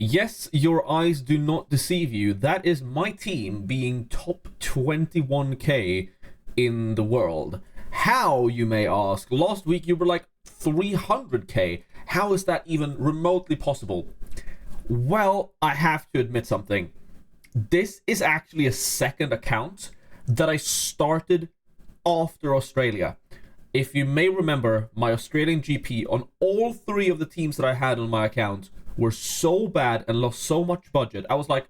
Yes, your eyes do not deceive you. That is my team being top 21k in the world. How, you may ask? Last week you were like 300k. How is that even remotely possible? Well, I have to admit something. This is actually a second account that I started after Australia. If you may remember, my Australian GP on all three of the teams that I had on my account were so bad and lost so much budget. I was like,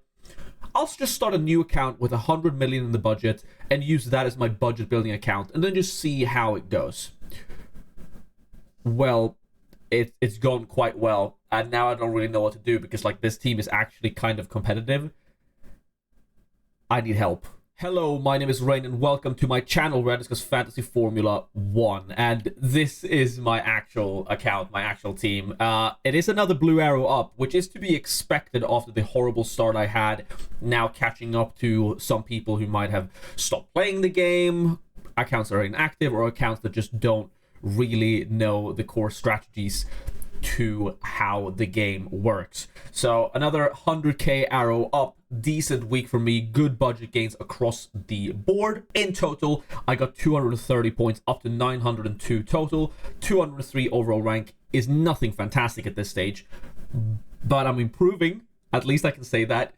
I'll just start a new account with 100 million in the budget and use that as my budget building account and then just see how it goes. Well, it's gone quite well, and now I don't really know what to do because like this team is actually kind of competitive. I need help. Hello, my name is Rain and welcome to my channel where I discuss Fantasy Formula 1, and this is my actual account, my actual team. It is another blue arrow up, which is to be expected after the horrible start I had, now catching up to some people who might have stopped playing the game, accounts that are inactive, or accounts that just don't really know the core strategies to how the game works. So another 100k arrow up, decent week for me, good budget gains across the board. In total, I got 230 points up to 902 total. 203 overall rank is nothing fantastic at this stage, but I'm improving, at least I can say that.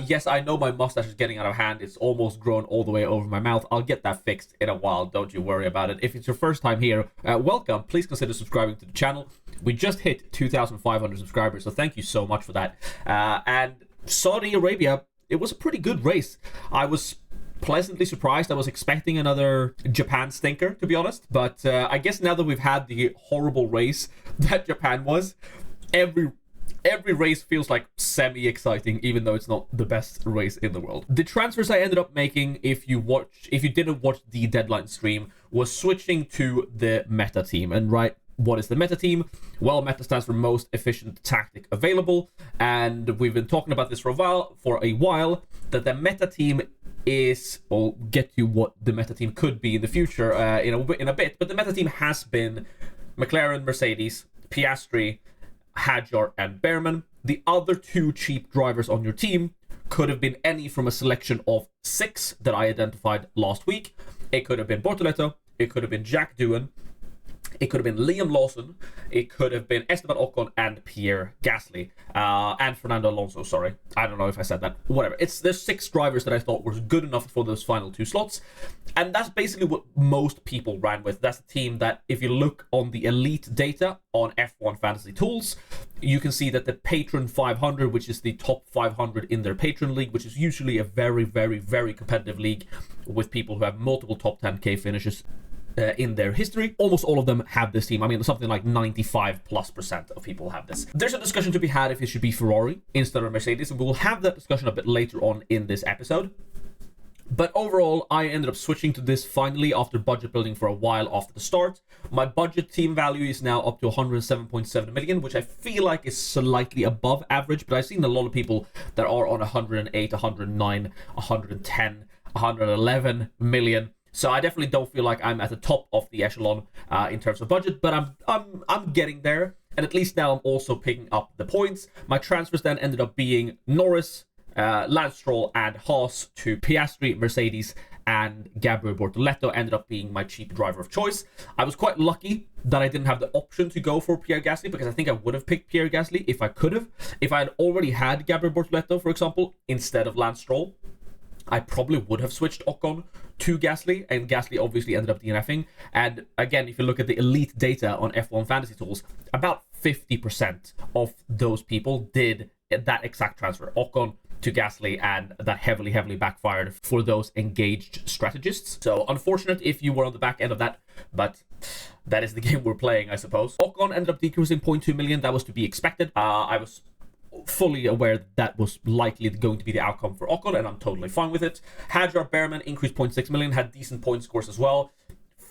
Yes, I know my mustache is getting out of hand. It's almost grown all the way over my mouth. I'll get that fixed in a while. Don't you worry about it. If it's your first time here, welcome. Please consider subscribing to the channel. We just hit 2,500 subscribers, so thank you so much for that. And Saudi Arabia, it was a pretty good race. I was pleasantly surprised. I was expecting another Japan stinker, to be honest. But I guess now that we've had the horrible race that Japan was, every race feels like semi-exciting, even though it's not the best race in the world. The transfers I ended up making, if you didn't watch the deadline stream, was switching to the meta team. And right, what is the meta team? Well, meta stands for most efficient tactic available, and we've been talking about this for a while, that the meta team is, I'll get to what the meta team could be in the future in a bit, but the meta team has been McLaren, Mercedes, Piastri, Hadjar, and Behrman. The other two cheap drivers on your team could have been any from a selection of 6 that I identified last week. It could have been Bortoleto, it could have been Jack Doohan, it could have been Liam Lawson, it could have been Esteban Ocon and Pierre Gasly, and Fernando Alonso, sorry. I don't know if I said that. Whatever. There's 6 drivers that I thought were good enough for those final 2 slots, and that's basically what most people ran with. That's a team that, if you look on the elite data on F1 Fantasy Tools, you can see that the Patron 500, which is the top 500 in their Patron league, which is usually a very, very, very competitive league with people who have multiple top 10k finishes in their history. Almost all of them have this team. I mean, something like 95+% of people have this. There's a discussion to be had if it should be Ferrari instead of Mercedes, and we will have that discussion a bit later on in this episode. But overall, I ended up switching to this finally after budget building for a while after the start. My budget team value is now up to 107.7 million, which I feel like is slightly above average, but I've seen a lot of people that are on 108, 109, 110, 111 million. So I definitely don't feel like I'm at the top of the echelon in terms of budget, but I'm getting there. And at least now I'm also picking up the points. My transfers then ended up being Norris, Lance Stroll, and Haas to Piastri, Mercedes, and Gabriel Bortoleto ended up being my cheap driver of choice. I was quite lucky that I didn't have the option to go for Pierre Gasly, because I think I would have picked Pierre Gasly if I could have. If I had already had Gabriel Bortoleto, for example, instead of Lance Stroll, I probably would have switched Ocon to Gasly, and Gasly obviously ended up DNFing. And again, if you look at the elite data on F1 Fantasy Tools, about 50% of those people did that exact transfer, Ocon to Gasly, and that heavily backfired for those engaged strategists. So unfortunate if you were on the back end of that, but that is the game we're playing, I suppose. Ocon ended up decreasing 0.2 million. That was to be expected. I was fully aware that was likely going to be the outcome for Ocon, and I'm totally fine with it. Hadjar Behrman increased 0.6 million, had decent point scores as well.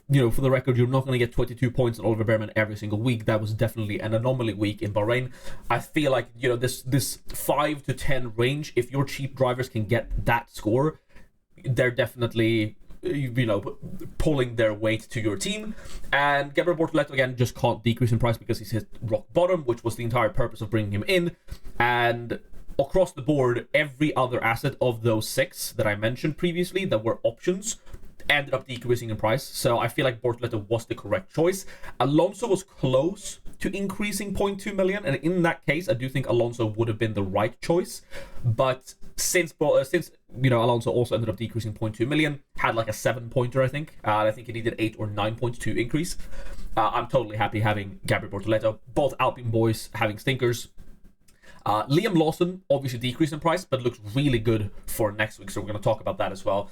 You know, for the record, you're not going to get 22 points on Oliver Behrman every single week. That was definitely an anomaly week in Bahrain. I feel like, you know, this 5 to 10 range, if your cheap drivers can get that score, they're definitely, you know, pulling their weight to your team. And Gabriel Bortoleto, again, just can't decrease in price because he's hit rock bottom, which was the entire purpose of bringing him in. And across the board, every other asset of those 6 that I mentioned previously that were options ended up decreasing in price. So I feel like Bortoleto was the correct choice. Alonso was close to increasing 0.2 million, and in that case, I do think Alonso would have been the right choice. But since Alonso also ended up decreasing 0.2 million, had like a 7-pointer, I think. I think he needed 8 or 9 points to increase. I'm totally happy having Gabriel Bortoleto. Both Alpine boys having stinkers. Liam Lawson obviously decreased in price, but looks really good for next week, so we're going to talk about that as well.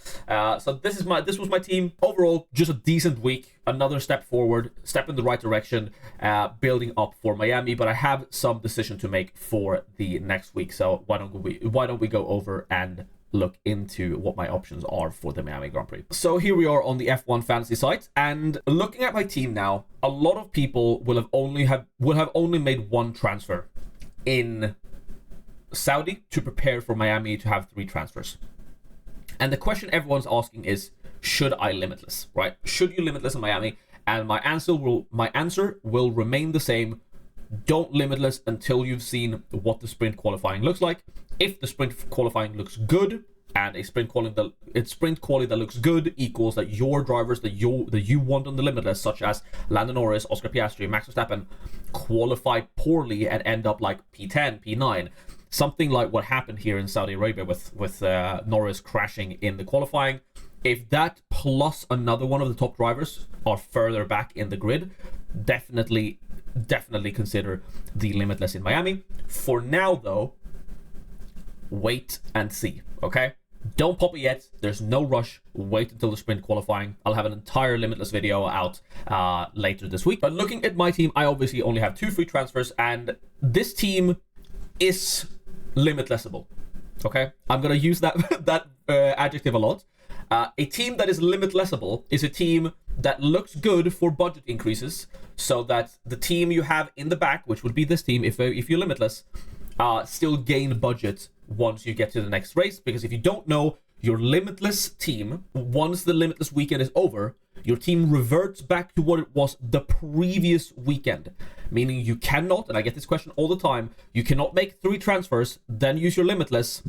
So this was my team. Overall, just a decent week, another step forward, step in the right direction, building up for Miami. But I have some decision to make for the next week. So why don't we go over and look into what my options are for the Miami Grand Prix. So here we are on the F1 fantasy site, and looking at my team now, a lot of people will have only made 1 transfer in Saudi to prepare for Miami to have 3 transfers. And the question everyone's asking is, should I limitless, right? Should you limitless in Miami? And my answer will remain the same. Don't limitless until you've seen what the sprint qualifying looks like. If the sprint qualifying looks good, and a sprint quality that looks good equals that your drivers that you want on the limitless, such as Lando Norris, Oscar Piastri, Max Verstappen, qualify poorly and end up like P10, P9, something like what happened here in Saudi Arabia with Norris crashing in the qualifying. If that plus another one of the top drivers are further back in the grid, definitely consider the limitless in Miami. For now, though, wait and see, okay? Don't pop it yet. There's no rush. Wait until the sprint qualifying. I'll have an entire limitless video out later this week. But looking at my team, I obviously only have 2 free transfers, and this team is limitlessable. Okay, I'm gonna use that adjective a lot. A team that is limitlessable is a team that looks good for budget increases, so that the team you have in the back, which would be this team, if you're limitless, still gain budget once you get to the next race. Because if you don't know, your limitless team, once the limitless weekend is over, your team reverts back to what it was the previous weekend. Meaning you cannot, and I get this question all the time, you cannot make 3 transfers, then use your limitless.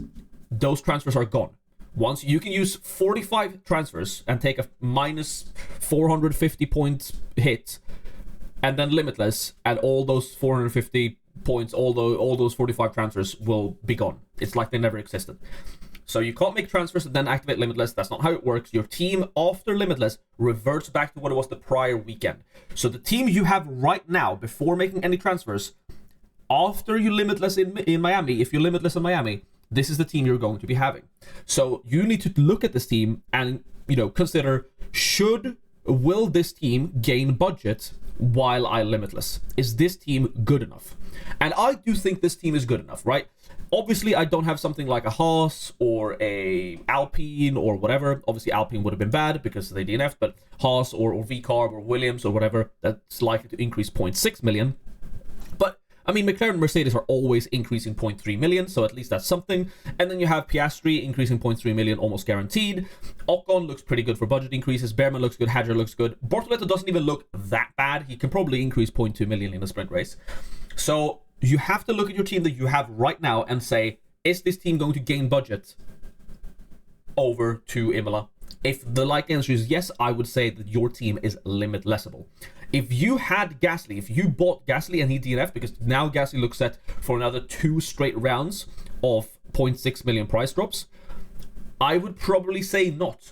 Those transfers are gone. Once you can use 45 transfers and take a minus 450 point hit, and then limitless, and all those 450 points, all those 45 transfers will be gone. It's like they never existed. So you can't make transfers and then activate limitless. That's not how it works. Your team after limitless reverts back to what it was the prior weekend. So the team you have right now, before making any transfers, after you limitless in Miami, if you're limitless in Miami, this is the team you're going to be having. So you need to look at this team and, consider, will this team gain budget while I limitless? Is this team good enough? And I do think this team is good enough, right? Obviously, I don't have something like a Haas or a Alpine or whatever. Obviously, Alpine would have been bad because they DNF'd, but Haas or VCarb or Williams or whatever, that's likely to increase 0.6 million. But, I mean, McLaren and Mercedes are always increasing 0.3 million, so at least that's something. And then you have Piastri increasing 0.3 million, almost guaranteed. Ocon looks pretty good for budget increases. Behrman looks good. Hadjar looks good. Bortoleto doesn't even look that bad. He can probably increase 0.2 million in a sprint race. So you have to look at your team that you have right now and say, is this team going to gain budget over to Imola? If the answer is yes, I would say that your team is limitlessable. If you had Gasly, if you bought Gasly and he DNF, because now Gasly looks set for another 2 straight rounds of 0.6 million price drops, I would probably say not.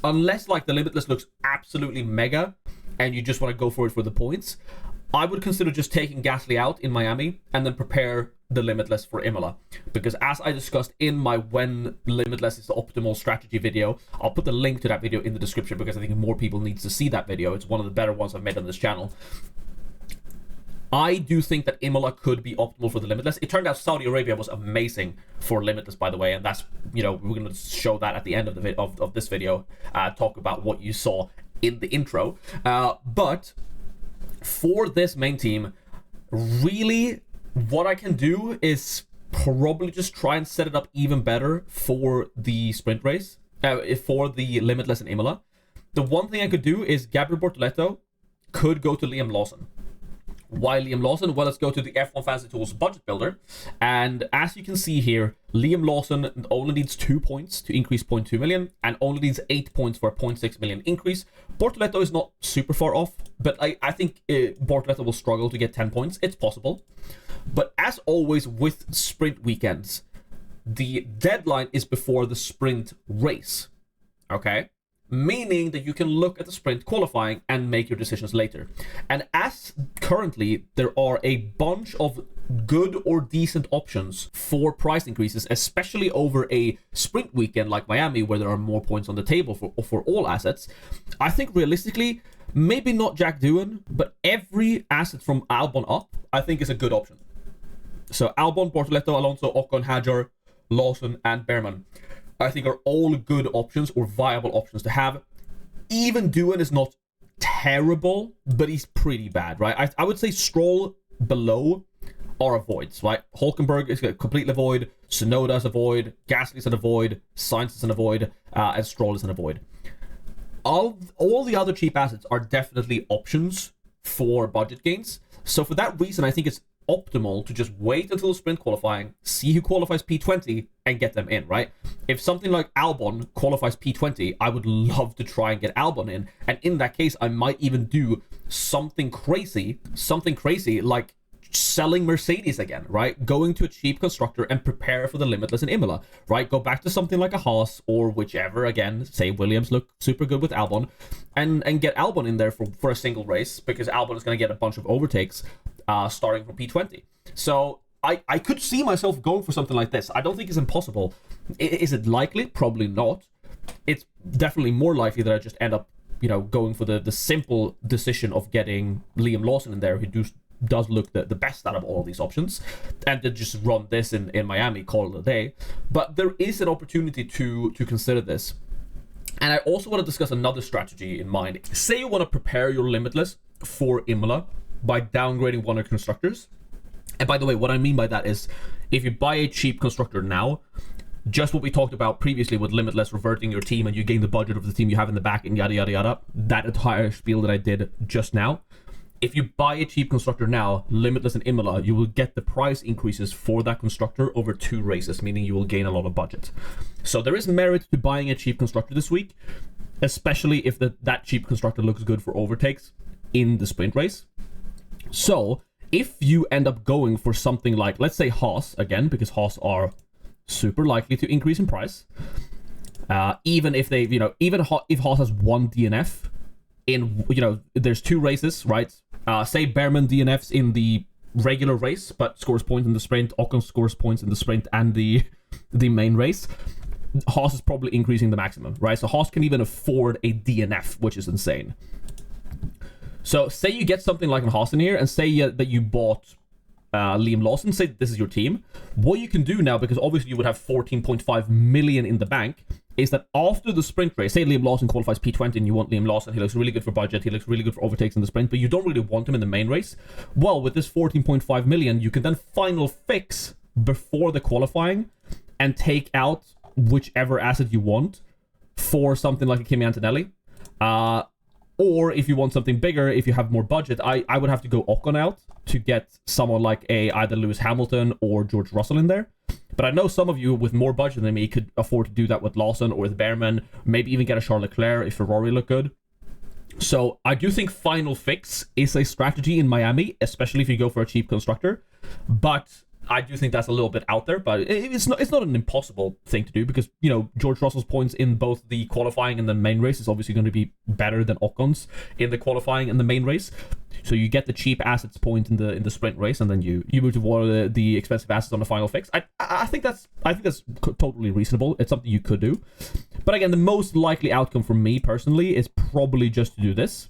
Unless the limitless looks absolutely mega and you just want to go for it for the points, I would consider just taking Gasly out in Miami and then prepare the limitless for Imola. Because as I discussed in my when limitless is the optimal strategy video, I'll put the link to that video in the description because I think more people need to see that video. It's one of the better ones I've made on this channel. I do think that Imola could be optimal for the limitless. It turned out Saudi Arabia was amazing for limitless, by the way, and that's, we're going to show that at the end of the of this video, talk about what you saw in the intro. But for this main team, really what I can do is probably just try and set it up even better for the sprint race, for the limitless in Imola. The one thing I could do is Gabriel Bortoleto could go to Liam Lawson. Why Liam Lawson? Well, let's go to the F1 Fantasy Tools budget builder. And as you can see here, Liam Lawson only needs 2 points to increase 0.2 million and only needs 8 points for a 0.6 million increase. Bortoleto is not super far off, but I think Bortoleto will struggle to get 10 points. It's possible. But as always with sprint weekends, the deadline is before the sprint race. Okay? Meaning that you can look at the sprint qualifying and make your decisions later. And as currently, there are a bunch of good or decent options for price increases, especially over a sprint weekend like Miami, where there are more points on the table for all assets. I think realistically, maybe not Jack Doohan, but every asset from Albon up, I think is a good option. So Albon, Bortoleto, Alonso, Ocon, Hadjar, Lawson, and Behrman, I think are all good options or viable options to have. Even Doohan is not terrible, but he's pretty bad, right? I would say Stroll below are avoids, right? Hulkenberg is a complete avoid, Tsunoda is a void, Gasly's an avoid, Sainz is an avoid, and Stroll is an avoid. All the other cheap assets are definitely options for budget gains. So for that reason, I think it's optimal to just wait until sprint qualifying, see who qualifies P20, and get them in, right? If something like Albon qualifies P20, I would love to try and get Albon in, and in that case, I might even do something crazy like selling Mercedes again, right? Going to a cheap constructor and prepare for the Limitless in Imola, right? Go back to something like a Haas or whichever, again, say Williams look super good with Albon, and get Albon in there for a single race, because Albon is going to get a bunch of overtakes starting from P20. So I could see myself going for something like this. I don't think it's impossible. Is it likely? Probably not. It's definitely more likely that I just end up, going for the simple decision of getting Liam Lawson in there, who does look the best out of all of these options, and to just run this in Miami, call it a day. But there is an opportunity to consider this. And I also want to discuss another strategy in mind. Say you want to prepare your Limitless for Imola by downgrading one of your constructors. And by the way, what I mean by that is, if you buy a cheap constructor now, just what we talked about previously with Limitless reverting your team and you gain the budget of the team you have in the back and yada yada yada, that entire spiel that I did just now, if you buy a cheap constructor now, Limitless and Imola, you will get the price increases for that constructor over 2 races, meaning you will gain a lot of budget. So there is merit to buying a cheap constructor this week, especially if that cheap constructor looks good for overtakes in the sprint race. So if you end up going for something like, let's say Haas, again, because Haas are super likely to increase in price, even if they've, if Haas has one DNF in, there's 2 races, right? Say Behrman DNFs in the regular race, but scores points in the sprint. Ocon scores points in the sprint and the main race. Haas is probably increasing the maximum, right? So Haas can even afford a DNF, which is insane. So say you get something like a Haas in here, and say that you bought Liam Lawson, say this is your team. What you can do now, because obviously you would have 14.5 million in the bank, is that after the sprint race, say Liam Lawson qualifies P20 and you want Liam Lawson, he looks really good for budget, he looks really good for overtakes in the sprint, but you don't really want him in the main race. Well, with this 14.5 million, you can then final fix before the qualifying and take out whichever asset you want for something like a Kimi Antonelli. Or if you want something bigger, if you have more budget, I would have to go Ocon out to get someone like either Lewis Hamilton or George Russell in there. But I know some of you with more budget than me could afford to do that with Lawson or with Behrman, maybe even get a Charles Leclerc if Ferrari look good. So I do think final fix is a strategy in Miami, especially if you go for a cheap constructor. But I do think that's a little bit out there, but it's not an impossible thing to do, because, George Russell's points in both the qualifying and the main race is obviously going to be better than Ocon's in the qualifying and the main race. So you get the cheap assets point in the sprint race, and then you move to one of the expensive assets on the final fix. I think that's totally reasonable. It's something you could do. But again, the most likely outcome for me personally is probably just to do this.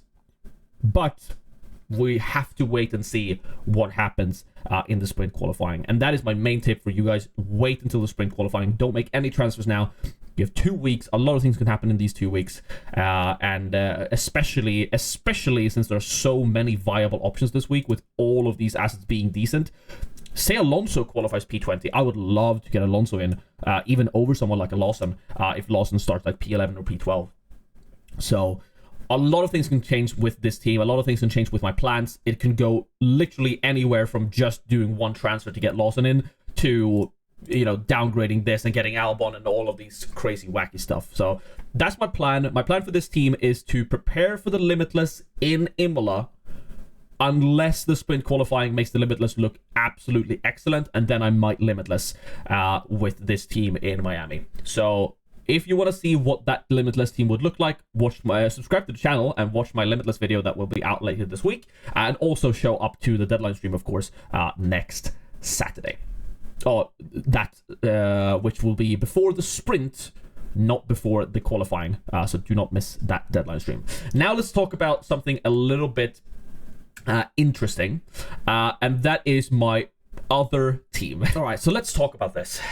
But we have to wait and see what happens in the sprint qualifying. And that is my main tip for you guys. Wait until the sprint qualifying. Don't make any transfers now. You have 2 weeks. A lot of things can happen in these 2 weeks. And especially since there are so many viable options this week with all of these assets being decent. Say Alonso qualifies P20. I would love to get Alonso in, even over someone like a Lawson, if Lawson starts like P11 or P12. So A lot of things can change with this team. A lot of things can change with my plans. It can go literally anywhere from just doing one transfer to get Lawson in to, downgrading this and getting Albon and all of these crazy wacky stuff. So that's my plan. My plan for this team is to prepare for the Limitless in Imola, unless the sprint qualifying makes the Limitless look absolutely excellent, and then I might Limitless with this team in Miami. So if you want to see what that Limitless team would look like, subscribe to the channel and watch my Limitless video that will be out later this week, and also show up to the deadline stream, of course, next Saturday. Which will be before the sprint, not before the qualifying. So do not miss that deadline stream. Now let's talk about something a little bit interesting, and that is my other team. All right, so let's talk about this.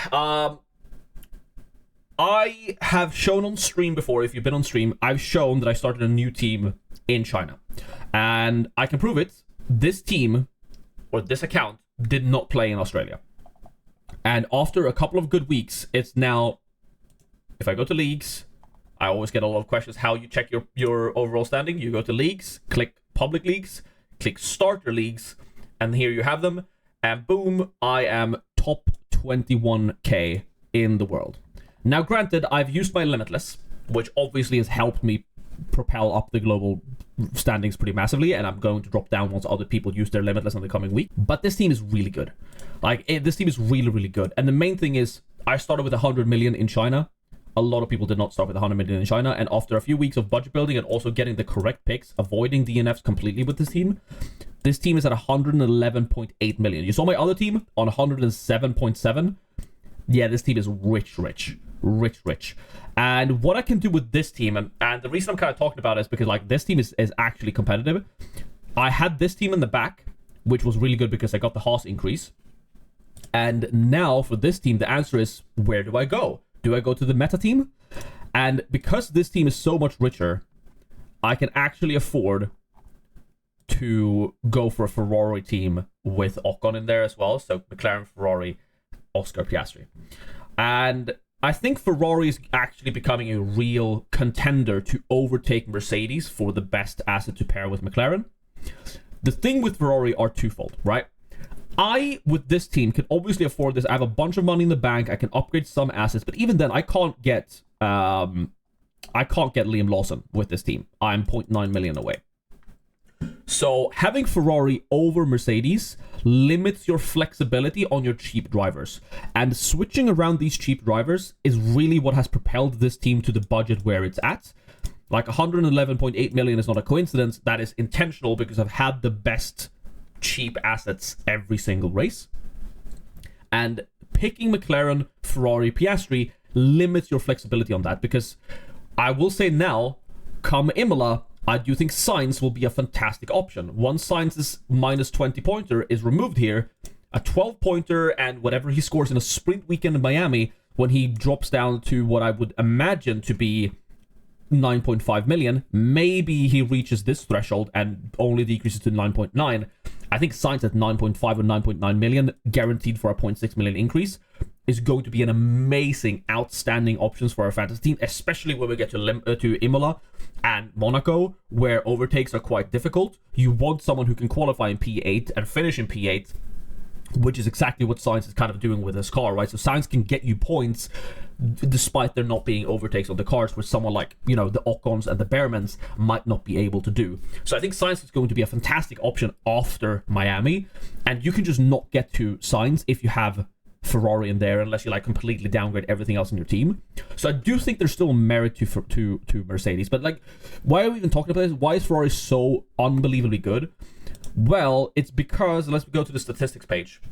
I have shown on stream before, if you've been on stream, I've shown that I started a new team in China. And I can prove it. This team, or this account, did not play in Australia. And after a couple of good weeks, it's now, if I go to leagues, I always get a lot of questions how you check your overall standing. You go to leagues, click public leagues, click starter leagues, and here you have them. And boom, I am top 21k in the world. Now, granted, I've used my Limitless, which obviously has helped me propel up the global standings pretty massively, and I'm going to drop down once other people use their Limitless in the coming week. But this team is really good. This team is really, really good. And the main thing is, I started with 100 million in China. A lot of people did not start with 100 million in China, and after a few weeks of budget building and also getting the correct picks, avoiding DNFs completely with this team is at 111.8 million. You saw my other team on 107.7. Yeah, this team is rich. And what I can do with this team, and the reason I'm kind of talking about it is because this team is actually competitive. I had this team in the back, which was really good because I got the Haas increase. And now for this team, the answer is, where do I go? Do I go to the meta team? And because this team is so much richer, I can actually afford to go for a Ferrari team with Ocon in there as well. So McLaren, Ferrari, Oscar Piastri. And I think Ferrari is actually becoming a real contender to overtake Mercedes for the best asset to pair with McLaren. The thing with Ferrari are twofold, right? With this team, can obviously afford this. I have a bunch of money in the bank. I can upgrade some assets, but even then, I can't get Liam Lawson with this team. I'm 0.9 million away. So having Ferrari over Mercedes limits your flexibility on your cheap drivers. And switching around these cheap drivers is really what has propelled this team to the budget where it's at. 111.8 million is not a coincidence. That is intentional because I've had the best cheap assets every single race. And picking McLaren, Ferrari, Piastri limits your flexibility on that, because I will say now, come Imola, I do think Sainz will be a fantastic option. Once Sainz's minus 20 pointer is removed here, a 12 pointer and whatever he scores in a sprint weekend in Miami, when he drops down to what I would imagine to be 9.5 million, maybe he reaches this threshold and only decreases to 9.9. I think Sainz at 9.5 or 9.9 million, guaranteed for a 0.6 million increase, is going to be an amazing, outstanding options for our fantasy team, especially when we get to Imola and Monaco, where overtakes are quite difficult. You want someone who can qualify in P8 and finish in P8, which is exactly what Sainz is kind of doing with his car, right? So Sainz can get you points despite there not being overtakes on the cars, which someone like, the Ocons and the Bearmans might not be able to do. So I think Sainz is going to be a fantastic option after Miami, and you can just not get to Sainz if you have Ferrari in there, unless you completely downgrade everything else in your team. So I do think there's still merit to Mercedes, but why are we even talking about this? Why is Ferrari so unbelievably good? Well, it's because, let's go to the statistics page.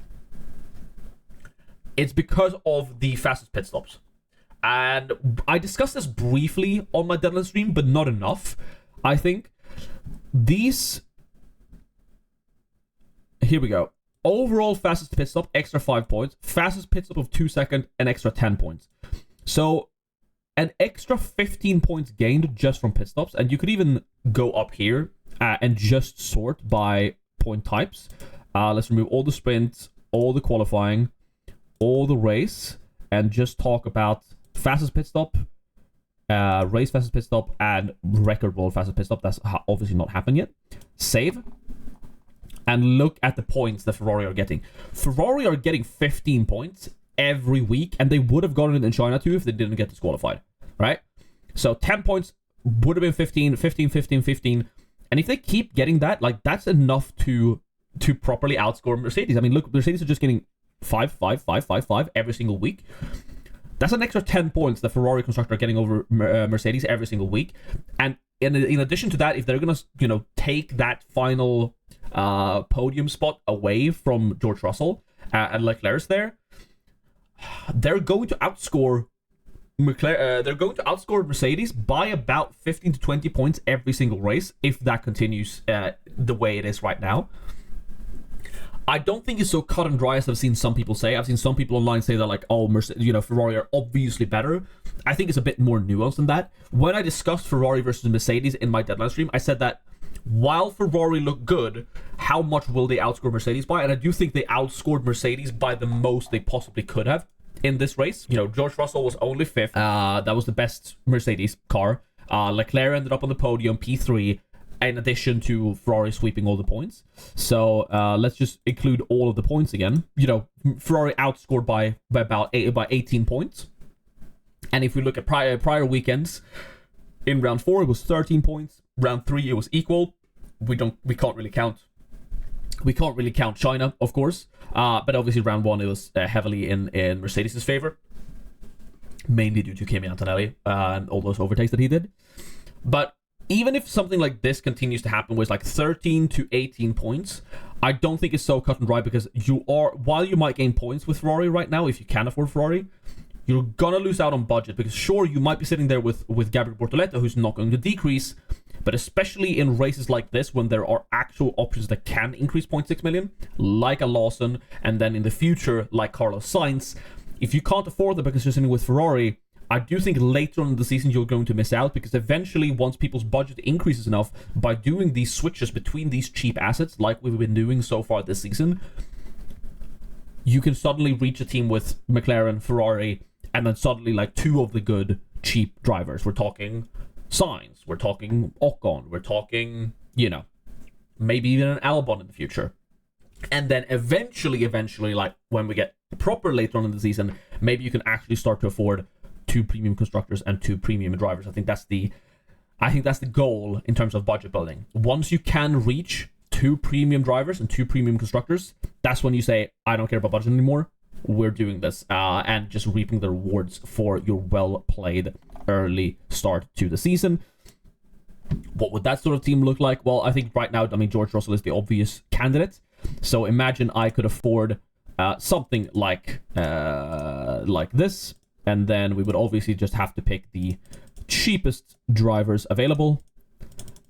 It's because of the fastest pit stops. And I discussed this briefly on my deadline stream, but not enough, I think. Here we go. Overall fastest pit stop, extra 5 points. Fastest pit stop of 2 seconds, an extra 10 points. So an extra 15 points gained just from pit stops. And you could even go up here and just sort by point types. Let's remove all the sprints, all the qualifying, all the race, and just talk about fastest pit stop, race fastest pit stop, and record world fastest pit stop. That's obviously not happened yet. Save. And look at the points that Ferrari are getting. Ferrari are getting 15 points every week, and they would have gotten it in China too if they didn't get disqualified, right? So 10 points would have been 15, 15, 15, 15. And if they keep getting that, like, that's enough to properly outscore Mercedes. I mean, look, Mercedes are just getting 5, 5, 5, 5, 5 every single week. That's an extra 10 points the Ferrari constructor are getting over Mercedes every single week. And in addition to that, if they're going to, take that final podium spot away from George Russell and Leclerc's there, they're going to outscore Mercedes by about 15 to 20 points every single race if that continues the way it is right now. I don't think it's so cut and dry as I've seen some people say. I've seen some people online say that, like, oh, Ferrari are obviously better. I think it's a bit more nuanced than that. When I discussed Ferrari versus Mercedes in my deadline stream, I said that while Ferrari look good, how much will they outscore Mercedes by? And I do think they outscored Mercedes by the most they possibly could have in this race. George Russell was only 5th. That was the best Mercedes car. Leclerc ended up on the podium, P3, in addition to Ferrari sweeping all the points. So let's just include all of the points again. Ferrari outscored by about 18 points. And if we look at prior weekends, in round 4 it was 13 points. Round 3 it was equal. We can't really count China, of course. But obviously round 1 it was heavily in Mercedes' favor, mainly due to Kimi Antonelli and all those overtakes that he did. But even if something like this continues to happen with like 13 to 18 points, I don't think it's so cut and dry, because while you might gain points with Ferrari right now, if you can afford Ferrari, you're gonna lose out on budget, because sure, you might be sitting there with Gabriel Bortoleto, who's not going to decrease, but especially in races like this, when there are actual options that can increase 0.6 million, like a Lawson, and then in the future, like Carlos Sainz, if you can't afford them because you're sitting with Ferrari, I do think later on in the season you're going to miss out, because eventually, once people's budget increases enough by doing these switches between these cheap assets, like we've been doing so far this season, you can suddenly reach a team with McLaren, Ferrari, and then suddenly like 2 of the good cheap drivers. We're talking Sainz, we're talking Ocon, we're talking, maybe even an Albon in the future. And then eventually, like when we get proper later on in the season, maybe you can actually start to afford 2 premium constructors and 2 premium drivers. I think that's the goal in terms of budget building. Once you can reach 2 premium drivers and 2 premium constructors, that's when you say, I don't care about budget anymore. We're doing this and just reaping the rewards for your well-played early start to the season. What would that sort of team look like? Well, I think right now, George Russell is the obvious candidate. So imagine I could afford something like this. And then we would obviously just have to pick the cheapest drivers available.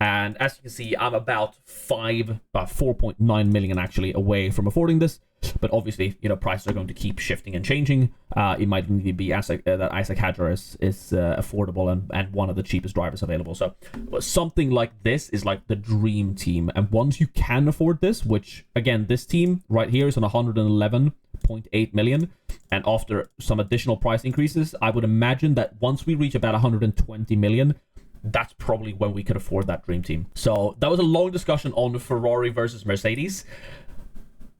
And as you can see, I'm about 4.9 million actually away from affording this. But obviously, prices are going to keep shifting and changing. It might indeed be that Isaac Hadjar is affordable and one of the cheapest drivers available. So something like this is like the dream team. And once you can afford this, which again, this team right here is on 111.8 million. And after some additional price increases, I would imagine that once we reach about 120 million, that's probably when we could afford that dream team. So that was a long discussion on Ferrari versus Mercedes.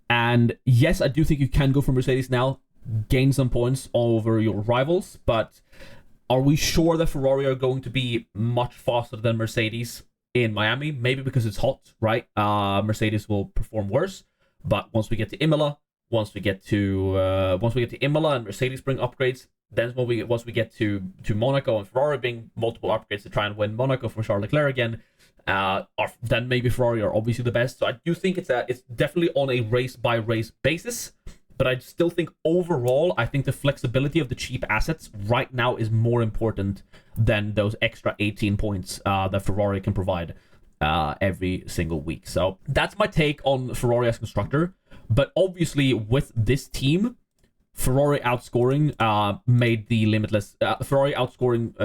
And yes, I do think you can go for Mercedes now, gain some points over your rivals, but are we sure that Ferrari are going to be much faster than Mercedes in Miami? Maybe because it's hot, right? Mercedes will perform worse, but once we get to Imola, once we get to Imola and Mercedes bring upgrades, then once we get to Monaco and Ferrari bring multiple upgrades to try and win Monaco for Charles Leclerc again, then maybe Ferrari are obviously the best. So I do think it's definitely on a race by race basis, but I still think overall, I think the flexibility of the cheap assets right now is more important than those extra 18 points that Ferrari can provide every single week. So that's my take on Ferrari as constructor. But obviously, with this team, Ferrari outscoring made the limitless. Ferrari outscoring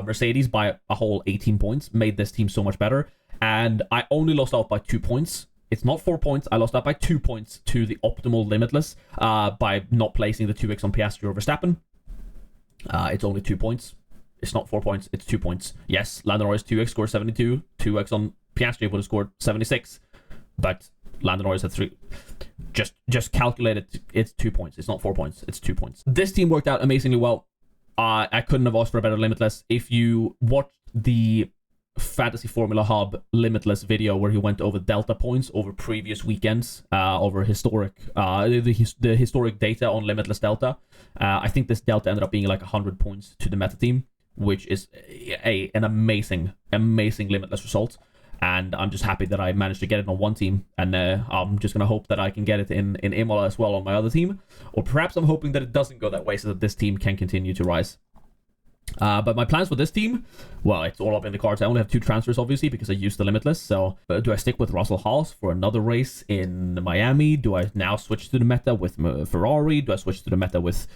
Mercedes by a whole 18 points made this team so much better. And I only lost out by 2 points. It's not 4 points. I lost out by 2 points to the optimal limitless by not placing the 2x on Piastri or Verstappen. It's only 2 points. It's not 4 points, it's 2 points. Yes, Lando Norris 2x scored 72. 2x on Piastri would have scored 76. But Lando Norris had 3. Just calculate it. It's 2 points. It's not 4 points. It's 2 points. This team worked out amazingly well. I couldn't have asked for a better Limitless. If you watched the Fantasy Formula Hub Limitless video where he went over delta points over previous weekends, over historic the historic data on Limitless delta, I think this delta ended up being like 100 points to the meta team, which is an amazing Limitless result. And I'm just happy that I managed to get it on one team, and I'm just gonna hope that I can get it in Imola as well on my other team, or perhaps I'm hoping that it doesn't go that way so that this team can continue to rise. But my plans for this team, well, it's all up in the cards. I only have 2 transfers, obviously, because I used the Limitless. So do I stick with Russell Haas for another race in Miami? Do I now switch to the meta with Ferrari? Do I switch to the meta with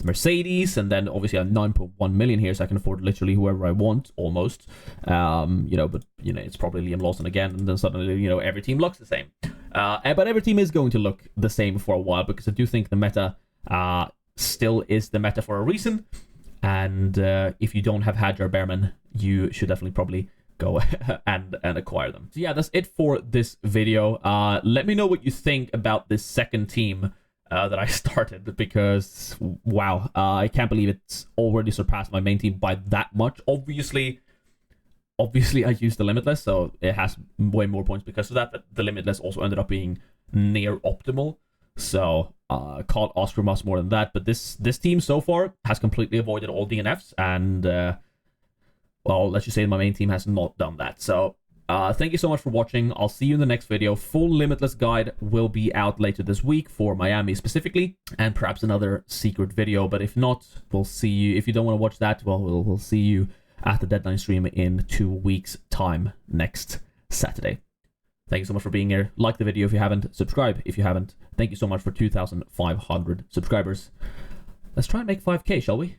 Mercedes? And then obviously I have 9.1 million here, so I can afford literally whoever I want, almost. But it's probably Liam Lawson again, and then suddenly, every team looks the same. But every team is going to look the same for a while, because I do think the meta still is the meta for a reason. And if you don't have Hadjar Behrman, you should definitely probably go and acquire them. So yeah, that's it for this video. Let me know what you think about this second team that I started, because wow, I can't believe it's already surpassed my main team by that much. Obviously I used the Limitless, so it has way more points because of that, but the Limitless also ended up being near optimal. So can't ask for much more than that. But this team so far has completely avoided all DNFs, and well, let's just say my main team has not done that. So thank you so much for watching. I'll see you in the next video. Full Limitless guide will be out later this week for Miami specifically, and perhaps another secret video. But if not, we'll see you. If you don't want to watch that, well, we'll see you at the deadline stream in 2 weeks' time next Saturday. Thank you so much for being here. Like the video if you haven't. Subscribe if you haven't. Thank you so much for 2,500 subscribers. Let's try and make 5K, shall we?